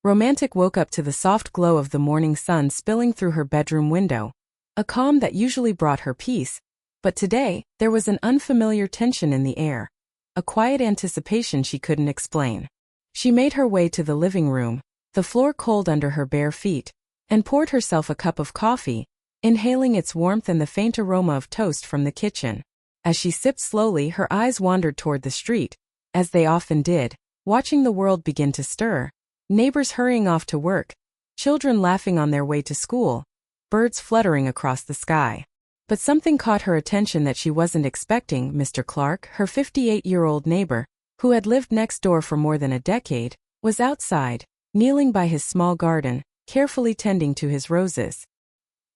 Romantic woke up to the soft glow of the morning sun spilling through her bedroom window, a calm that usually brought her peace, but today, there was an unfamiliar tension in the air, a quiet anticipation she couldn't explain. She made her way to the living room, the floor cold under her bare feet, and poured herself a cup of coffee, inhaling its warmth and the faint aroma of toast from the kitchen. As she sipped slowly, her eyes wandered toward the street, as they often did, watching the world begin to stir. Neighbors hurrying off to work, children laughing on their way to school, birds fluttering across the sky. But something caught her attention that she wasn't expecting. Mr. Clark, her 58-year-old neighbor, who had lived next door for more than a decade, was outside, kneeling by his small garden, carefully tending to his roses.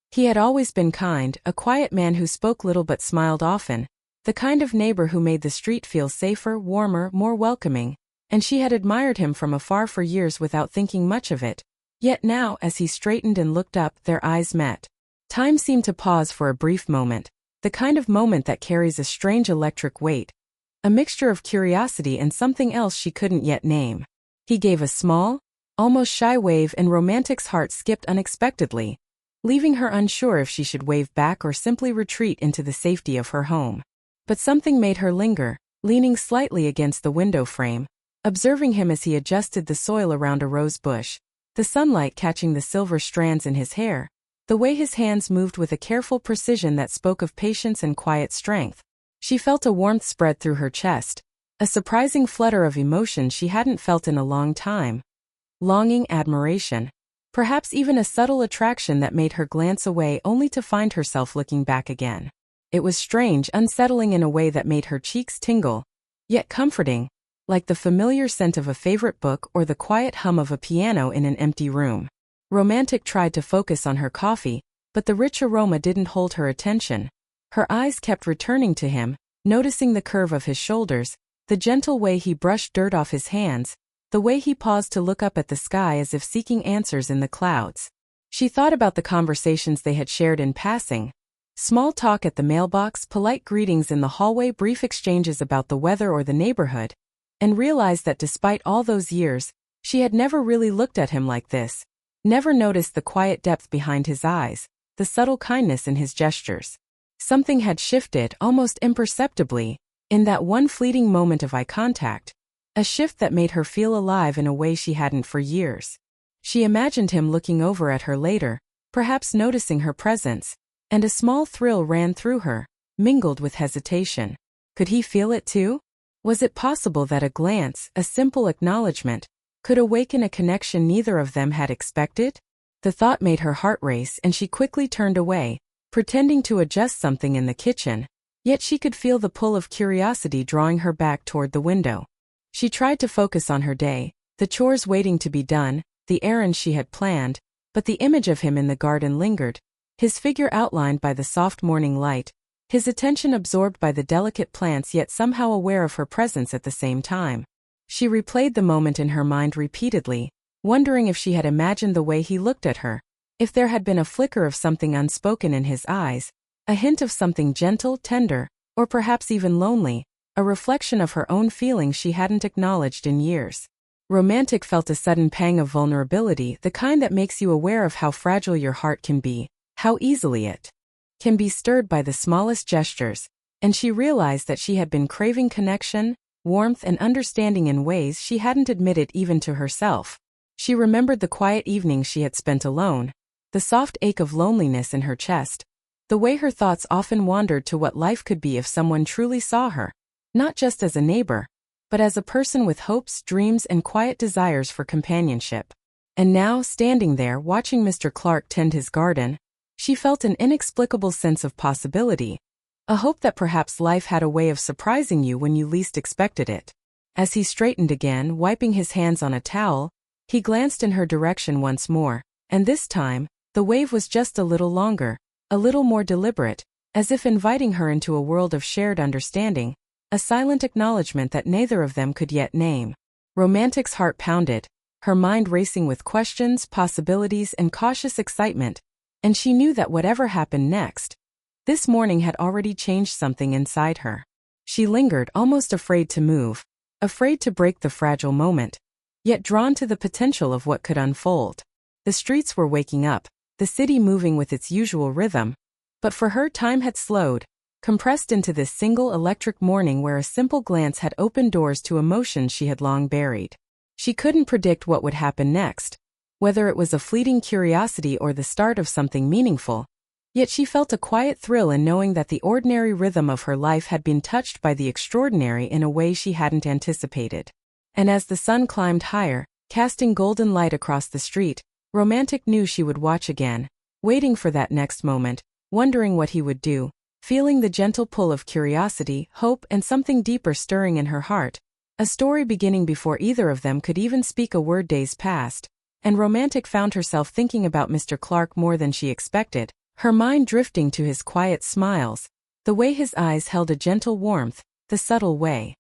He had always been kind, a quiet man who spoke little but smiled often, the kind of neighbor who made the street feel safer, warmer, more welcoming, and she had admired him from afar for years without thinking much of it. Yet now, as he straightened and looked up, their eyes met. Time seemed to pause for a brief moment, the kind of moment that carries a strange electric weight, a mixture of curiosity and something else she couldn't yet name. He gave a small, almost shy wave, and Romantic's heart skipped unexpectedly, leaving her unsure if she should wave back or simply retreat into the safety of her home. But something made her linger, leaning slightly against the window frame, observing him as he adjusted the soil around a rose bush, the sunlight catching the silver strands in his hair, the way his hands moved with a careful precision that spoke of patience and quiet strength. She felt a warmth spread through her chest, a surprising flutter of emotion she hadn't felt in a long time. Longing, admiration, perhaps even a subtle attraction that made her glance away only to find herself looking back again. It was strange, unsettling in a way that made her cheeks tingle, yet comforting, like the familiar scent of a favorite book or the quiet hum of a piano in an empty room. Romantic tried to focus on her coffee, but the rich aroma didn't hold her attention. Her eyes kept returning to him, noticing the curve of his shoulders, the gentle way he brushed dirt off his hands, the way he paused to look up at the sky as if seeking answers in the clouds. She thought about the conversations they had shared in passing. Small talk at the mailbox, polite greetings in the hallway, brief exchanges about the weather or the neighborhood, and realized that despite all those years, she had never really looked at him like this, never noticed the quiet depth behind his eyes, the subtle kindness in his gestures. Something had shifted, almost imperceptibly, in that one fleeting moment of eye contact, a shift that made her feel alive in a way she hadn't for years. She imagined him looking over at her later, perhaps noticing her presence, and a small thrill ran through her, mingled with hesitation. Could he feel it too? Was it possible that a glance, a simple acknowledgement, could awaken a connection neither of them had expected? The thought made her heart race and she quickly turned away, pretending to adjust something in the kitchen, yet she could feel the pull of curiosity drawing her back toward the window. She tried to focus on her day, the chores waiting to be done, the errands she had planned, but the image of him in the garden lingered, his figure outlined by the soft morning light, his attention absorbed by the delicate plants yet somehow aware of her presence at the same time. She replayed the moment in her mind repeatedly, wondering if she had imagined the way he looked at her, if there had been a flicker of something unspoken in his eyes, a hint of something gentle, tender, or perhaps even lonely, a reflection of her own feelings she hadn't acknowledged in years. Romantic felt a sudden pang of vulnerability, the kind that makes you aware of how fragile your heart can be, how easily it can be stirred by the smallest gestures, and she realized that she had been craving connection, warmth and understanding in ways she hadn't admitted even to herself. She remembered the quiet evenings she had spent alone, the soft ache of loneliness in her chest, the way her thoughts often wandered to what life could be if someone truly saw her, not just as a neighbor, but as a person with hopes, dreams and quiet desires for companionship. And now, standing there watching Mr. Clark tend his garden, she felt an inexplicable sense of possibility, a hope that perhaps life had a way of surprising you when you least expected it. As he straightened again, wiping his hands on a towel, he glanced in her direction once more, and this time, the wave was just a little longer, a little more deliberate, as if inviting her into a world of shared understanding, a silent acknowledgement that neither of them could yet name. Romantic's heart pounded, her mind racing with questions, possibilities, and cautious excitement, and she knew that whatever happened next, this morning had already changed something inside her. She lingered, almost afraid to move, afraid to break the fragile moment, yet drawn to the potential of what could unfold. The streets were waking up, the city moving with its usual rhythm. But for her, time had slowed, compressed into this single electric morning where a simple glance had opened doors to emotions she had long buried. She couldn't predict what would happen next, whether it was a fleeting curiosity or the start of something meaningful. Yet she felt a quiet thrill in knowing that the ordinary rhythm of her life had been touched by the extraordinary in a way she hadn't anticipated. And as the sun climbed higher, casting golden light across the street, Romantic knew she would watch again, waiting for that next moment, wondering what he would do, feeling the gentle pull of curiosity, hope, and something deeper stirring in her heart. A story beginning before either of them could even speak a word. Days passed, and Romantic found herself thinking about Mr. Clark more than she expected, her mind drifting to his quiet smiles, the way his eyes held a gentle warmth, the subtle way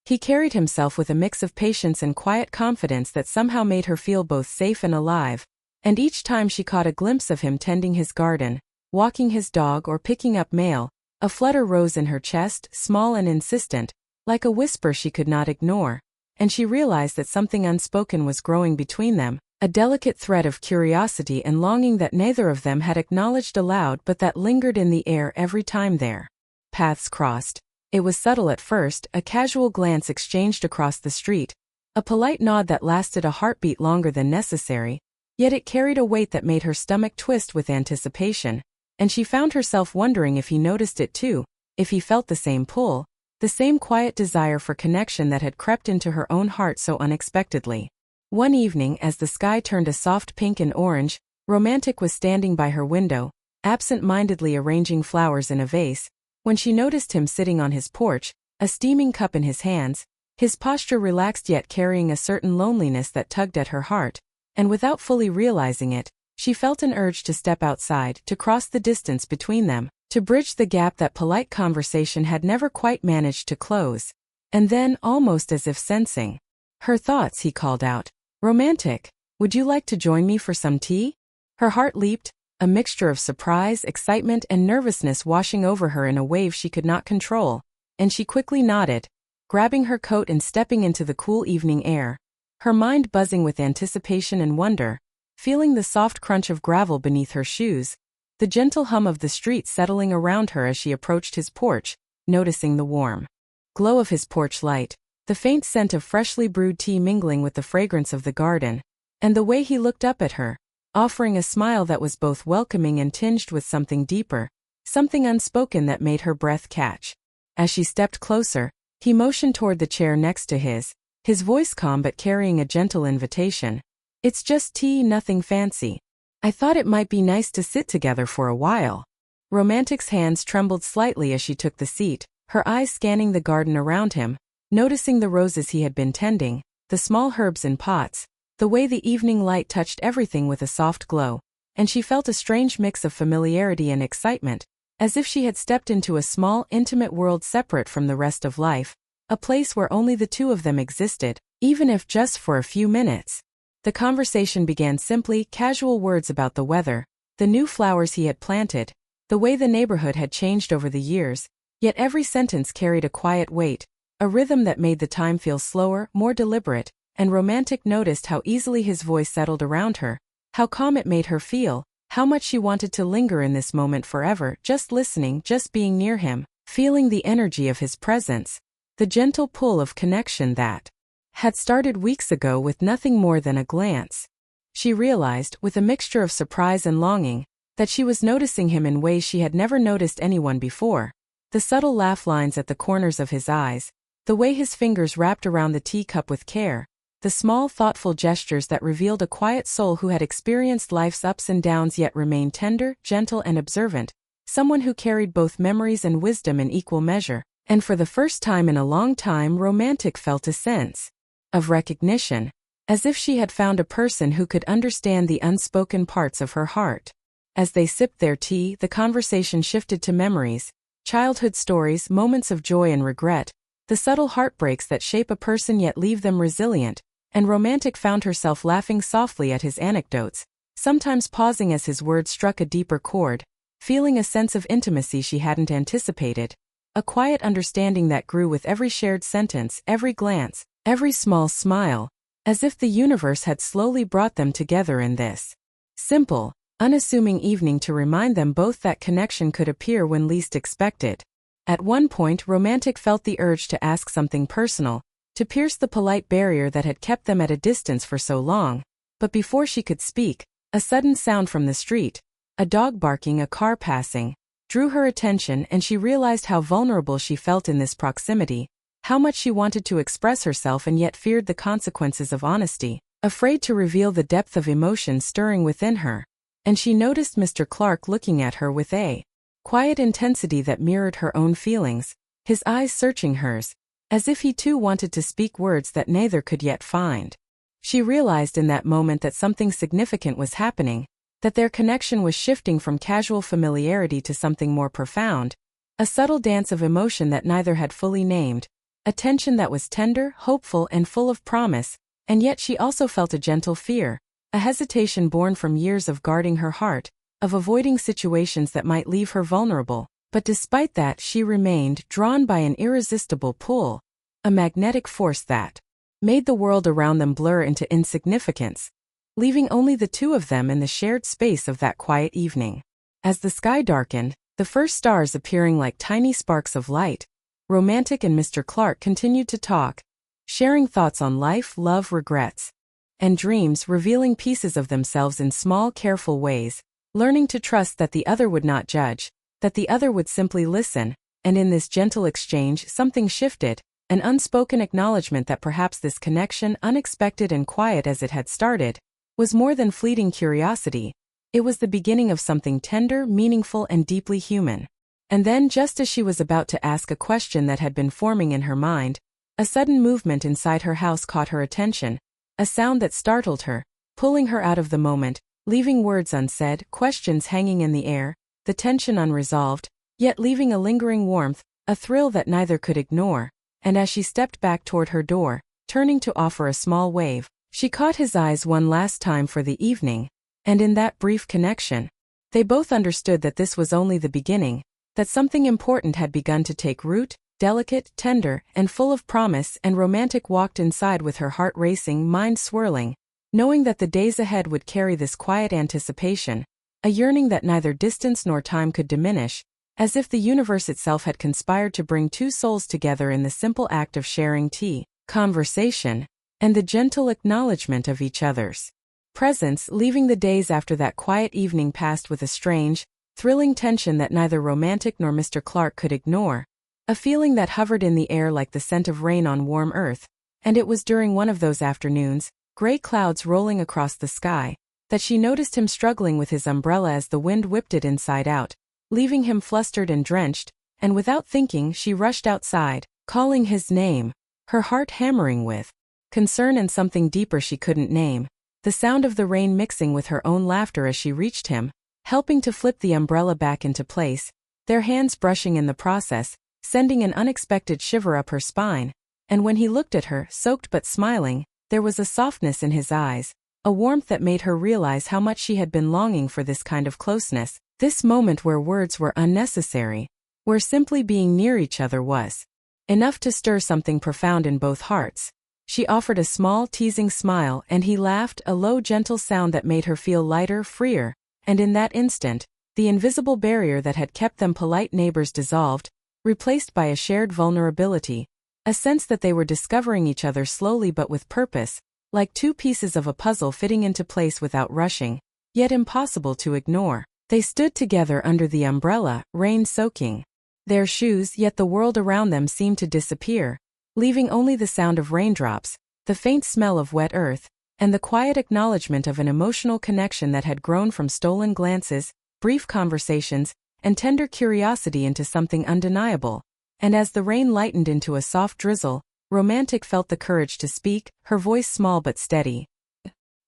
he carried himself with a mix of patience and quiet confidence that somehow made her feel both safe and alive. And each time she caught a glimpse of him tending his garden, walking his dog, or picking up mail, a flutter rose in her chest, small and insistent, like a whisper she could not ignore, and she realized that something unspoken was growing between them, a delicate thread of curiosity and longing that neither of them had acknowledged aloud but that lingered in the air every time their paths crossed. It was subtle at first, a casual glance exchanged across the street, a polite nod that lasted a heartbeat longer than necessary, yet it carried a weight that made her stomach twist with anticipation, and she found herself wondering if he noticed it too, if he felt the same pull, the same quiet desire for connection that had crept into her own heart so unexpectedly. One evening, as the sky turned a soft pink and orange, Romantic was standing by her window, absent-mindedly arranging flowers in a vase, when she noticed him sitting on his porch, a steaming cup in his hands, his posture relaxed yet carrying a certain loneliness that tugged at her heart, and without fully realizing it, she felt an urge to step outside, to cross the distance between them, to bridge the gap that polite conversation had never quite managed to close. And then, almost as if sensing her thoughts, he called out, "Romantic, would you like to join me for some tea?" Her heart leaped, a mixture of surprise, excitement, and nervousness washing over her in a wave she could not control, and she quickly nodded, grabbing her coat and stepping into the cool evening air, her mind buzzing with anticipation and wonder, feeling the soft crunch of gravel beneath her shoes, the gentle hum of the street settling around her as she approached his porch, noticing the warm glow of his porch light, the faint scent of freshly brewed tea mingling with the fragrance of the garden, and the way he looked up at her, offering a smile that was both welcoming and tinged with something deeper, something unspoken that made her breath catch. As she stepped closer, he motioned toward the chair next to his voice calm but carrying a gentle invitation. "It's just tea, nothing fancy. I thought it might be nice to sit together for a while." Romantic's hands trembled slightly as she took the seat, her eyes scanning the garden around him, noticing the roses he had been tending, the small herbs in pots, the way the evening light touched everything with a soft glow, and she felt a strange mix of familiarity and excitement, as if she had stepped into a small, intimate world separate from the rest of life, a place where only the two of them existed, even if just for a few minutes. The conversation began simply, casual words about the weather, the new flowers he had planted, the way the neighborhood had changed over the years, yet every sentence carried a quiet weight, a rhythm that made the time feel slower, more deliberate, and Romantic noticed how easily his voice settled around her, how calm it made her feel, how much she wanted to linger in this moment forever, just listening, just being near him, feeling the energy of his presence, the gentle pull of connection that had started weeks ago with nothing more than a glance. She realized, with a mixture of surprise and longing, that she was noticing him in ways she had never noticed anyone before. The subtle laugh lines at the corners of his eyes, the way his fingers wrapped around the teacup with care, the small, thoughtful gestures that revealed a quiet soul who had experienced life's ups and downs yet remained tender, gentle, and observant, someone who carried both memories and wisdom in equal measure. And for the first time in a long time, Romantic felt a sense of recognition, as if she had found a person who could understand the unspoken parts of her heart. As they sipped their tea, the conversation shifted to memories, childhood stories, moments of joy and regret, the subtle heartbreaks that shape a person yet leave them resilient, and Romantic found herself laughing softly at his anecdotes, sometimes pausing as his words struck a deeper chord, feeling a sense of intimacy she hadn't anticipated, a quiet understanding that grew with every shared sentence, every glance, every small smile, as if the universe had slowly brought them together in this simple, unassuming evening to remind them both that connection could appear when least expected. At one point, Romantic felt the urge to ask something personal, to pierce the polite barrier that had kept them at a distance for so long, but before she could speak, a sudden sound from the street, a dog barking, a car passing, drew her attention, and she realized how vulnerable she felt in this proximity, how much she wanted to express herself and yet feared the consequences of honesty, afraid to reveal the depth of emotion stirring within her. And she noticed Mr. Clark looking at her with a quiet intensity that mirrored her own feelings, his eyes searching hers, as if he too wanted to speak words that neither could yet find. She realized in that moment that something significant was happening, that their connection was shifting from casual familiarity to something more profound, a subtle dance of emotion that neither had fully named, a tension that was tender, hopeful, and full of promise, and yet she also felt a gentle fear, a hesitation born from years of guarding her heart, of avoiding situations that might leave her vulnerable. But despite that, she remained drawn by an irresistible pull, a magnetic force that made the world around them blur into insignificance, leaving only the two of them in the shared space of that quiet evening. As the sky darkened, the first stars appearing like tiny sparks of light, Romantic and Mr. Clark continued to talk, sharing thoughts on life, love, regrets, and dreams, revealing pieces of themselves in small, careful ways, learning to trust that the other would not judge, that the other would simply listen, and in this gentle exchange something shifted, an unspoken acknowledgement that perhaps this connection, unexpected and quiet as it had started, was more than fleeting curiosity. It was the beginning of something tender, meaningful, and deeply human. And then, just as she was about to ask a question that had been forming in her mind, a sudden movement inside her house caught her attention, a sound that startled her, pulling her out of the moment, leaving words unsaid, questions hanging in the air, the tension unresolved, yet leaving a lingering warmth, a thrill that neither could ignore. And as she stepped back toward her door, turning to offer a small wave, she caught his eyes one last time for the evening, and in that brief connection, they both understood that this was only the beginning, that something important had begun to take root, delicate, tender, and full of promise. And Romantic walked inside with her heart racing, mind swirling, knowing that the days ahead would carry this quiet anticipation, a yearning that neither distance nor time could diminish, as if the universe itself had conspired to bring two souls together in the simple act of sharing tea, conversation, and the gentle acknowledgement of each other's presence, leaving the days after that quiet evening passed with a strange, thrilling tension that neither Romantic nor Mr. Clark could ignore, a feeling that hovered in the air like the scent of rain on warm earth. And it was during one of those afternoons, gray clouds rolling across the sky, that she noticed him struggling with his umbrella as the wind whipped it inside out, leaving him flustered and drenched, and without thinking she rushed outside, calling his name, her heart hammering with concern and something deeper she couldn't name, the sound of the rain mixing with her own laughter as she reached him, helping to flip the umbrella back into place, their hands brushing in the process, sending an unexpected shiver up her spine. And when he looked at her, soaked but smiling, there was a softness in his eyes, a warmth that made her realize how much she had been longing for this kind of closeness, this moment where words were unnecessary, where simply being near each other was enough to stir something profound in both hearts. She offered a small, teasing smile, and he laughed, a low, gentle sound that made her feel lighter, freer, and in that instant, the invisible barrier that had kept them polite neighbors dissolved, replaced by a shared vulnerability, a sense that they were discovering each other slowly but with purpose, like two pieces of a puzzle fitting into place without rushing, yet impossible to ignore. They stood together under the umbrella, rain soaking their shoes, yet the world around them seemed to disappear, leaving only the sound of raindrops, the faint smell of wet earth, and the quiet acknowledgement of an emotional connection that had grown from stolen glances, brief conversations, and tender curiosity into something undeniable. And as the rain lightened into a soft drizzle, Romantic felt the courage to speak, her voice small but steady.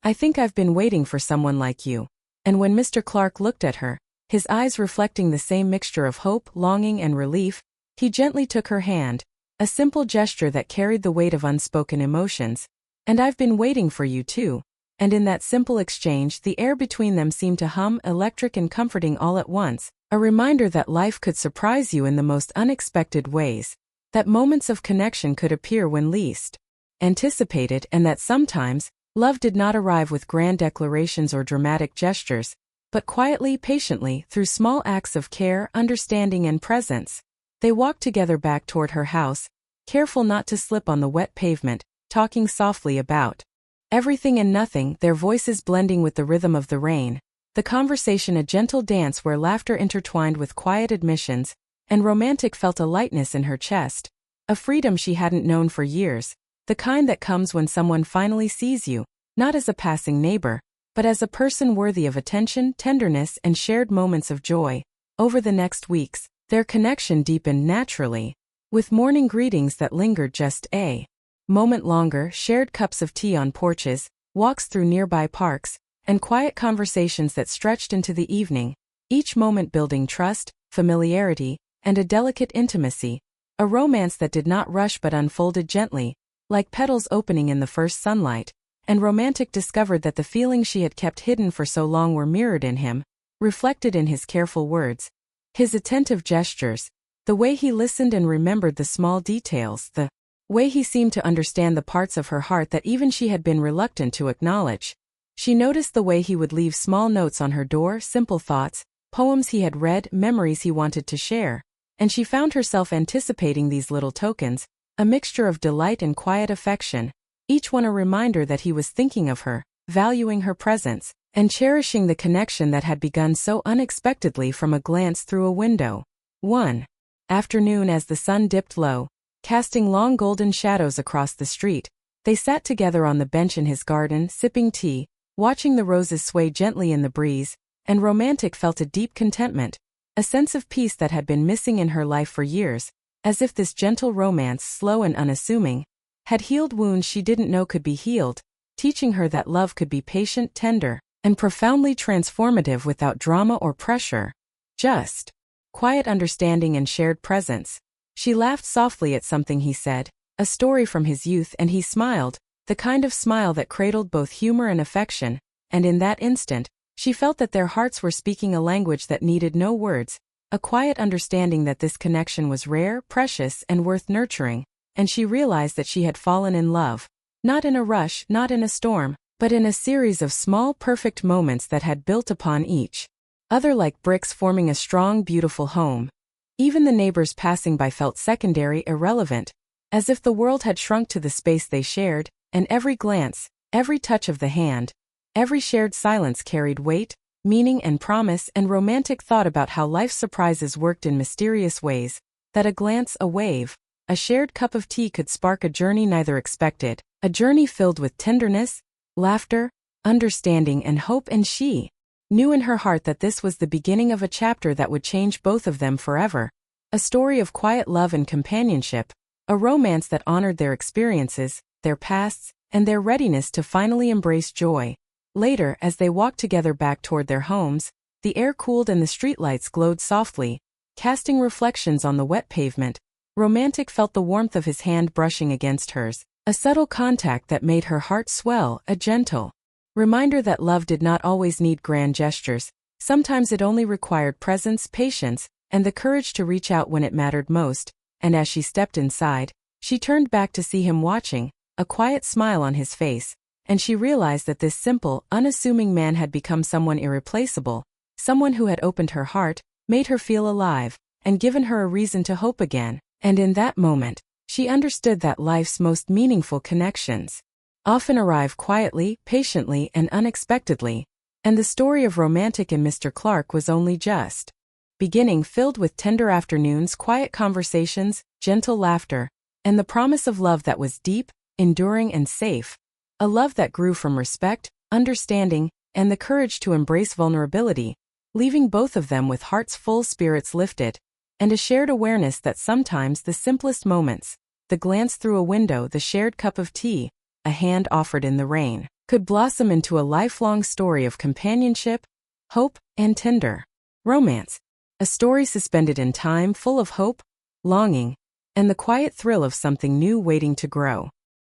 "I think I've been waiting for someone like you." And when Mr. Clark looked at her, his eyes reflecting the same mixture of hope, longing, and relief, he gently took her hand, a simple gesture that carried the weight of unspoken emotions. "And I've been waiting for you too." And in that simple exchange, the air between them seemed to hum, electric and comforting all at once, a reminder that life could surprise you in the most unexpected ways, that moments of connection could appear when least anticipated, and that sometimes, love did not arrive with grand declarations or dramatic gestures, but quietly, patiently, through small acts of care, understanding, and presence. They walked together back toward her house, careful not to slip on the wet pavement, talking softly about everything and nothing, their voices blending with the rhythm of the rain. The conversation a gentle dance where laughter intertwined with quiet admissions, and Romantic felt a lightness in her chest, a freedom she hadn't known for years, the kind that comes when someone finally sees you, not as a passing neighbor, but as a person worthy of attention, tenderness, and shared moments of joy. Over the next weeks, their connection deepened naturally, with morning greetings that lingered just a moment longer, shared cups of tea on porches, walks through nearby parks, and quiet conversations that stretched into the evening, each moment building trust, familiarity, and a delicate intimacy, a romance that did not rush but unfolded gently, like petals opening in the first sunlight, and Romantic discovered that the feelings she had kept hidden for so long were mirrored in him, reflected in his careful words, his attentive gestures, the way he listened and remembered the small details, the way he seemed to understand the parts of her heart that even she had been reluctant to acknowledge. She noticed the way he would leave small notes on her door, simple thoughts, poems he had read, memories he wanted to share, and she found herself anticipating these little tokens, a mixture of delight and quiet affection, each one a reminder that he was thinking of her, valuing her presence, and cherishing the connection that had begun so unexpectedly from a glance through a window. One afternoon, as the sun dipped low, casting long golden shadows across the street, they sat together on the bench in his garden, sipping tea, watching the roses sway gently in the breeze, and Romantic felt a deep contentment, a sense of peace that had been missing in her life for years, as if this gentle romance, slow and unassuming, had healed wounds she didn't know could be healed, teaching her that love could be patient, tender, and profoundly transformative without drama or pressure. Just quiet understanding and shared presence. She laughed softly at something he said, a story from his youth, and he smiled, the kind of smile that cradled both humor and affection, and in that instant, she felt that their hearts were speaking a language that needed no words, a quiet understanding that this connection was rare, precious, and worth nurturing, and she realized that she had fallen in love, not in a rush, not in a storm, but in a series of small, perfect moments that had built upon each other like bricks, forming a strong, beautiful home. Even the neighbors passing by felt secondary, irrelevant, as if the world had shrunk to the space they shared, and every glance, every touch of the hand, every shared silence carried weight, meaning, and promise. And Romantic thought about how life's surprises worked in mysterious ways, that a glance, a wave, a shared cup of tea could spark a journey neither expected, a journey filled with tenderness, laughter, understanding, and hope. And she knew in her heart that this was the beginning of a chapter that would change both of them forever, a story of quiet love and companionship, a romance that honored their experiences, their pasts, and their readiness to finally embrace joy. Later, as they walked together back toward their homes, the air cooled and the streetlights glowed softly, casting reflections on the wet pavement. Romantic felt the warmth of his hand brushing against hers, a subtle contact that made her heart swell, a gentle reminder that love did not always need grand gestures. Sometimes it only required presence, patience, and the courage to reach out when it mattered most. And as she stepped inside, she turned back to see him watching, a quiet smile on his face, and she realized that this simple, unassuming man had become someone irreplaceable, someone who had opened her heart, made her feel alive, and given her a reason to hope again. And in that moment, she understood that life's most meaningful connections often arrive quietly, patiently, and unexpectedly, and the story of Romantic and Mr. Clark was only just beginning, filled with tender afternoons, quiet conversations, gentle laughter, and the promise of love that was deep, enduring, and safe, a love that grew from respect, understanding, and the courage to embrace vulnerability, leaving both of them with hearts full, spirits lifted, and a shared awareness that sometimes the simplest moments, the glance through a window, the shared cup of tea, a hand offered in the rain, could blossom into a lifelong story of companionship, hope, and tender romance. A story suspended in time, full of hope, longing, and the quiet thrill of something new waiting to grow.